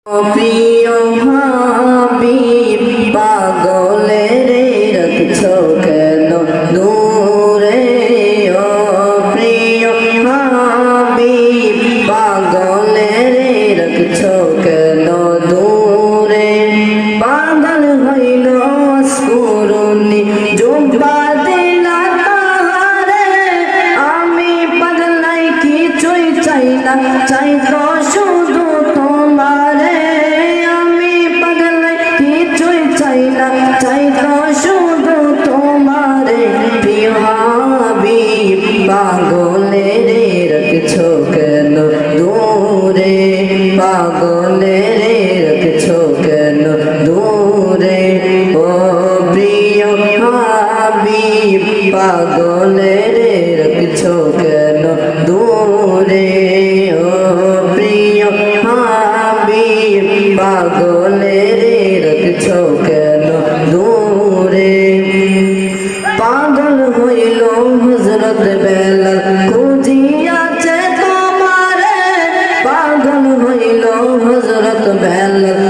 প্রিয় হাবিব পাগলে রে রাখছো কেন দূরে ও প্রিয় হাবিব পাগলে রে রাখছো কেন দূরে পাগল হইল স্কুরুনি জুম্বা দিলা তাহারে আমি পাগলাই কিছুই চাই না চাই তো শুধু তোমারে আমি পাগলাই কিছুই চাই না চাই তো শুধু তোমারে প্রিয় হাবিব পাগলে রে রাখছো কেন দূরে পাগলে রে রাখছো কেন দূরে ও প্রিয় হাবিব পাগলে রে রাখছো কেন দূরে ও প্রিয় হাবিব পাগলে রে রাখছো কেন দূরে পাগল হইল হযরত বেলাল খুঁজিয়াছে তোমারে পাগল হইল হযরত বেলাল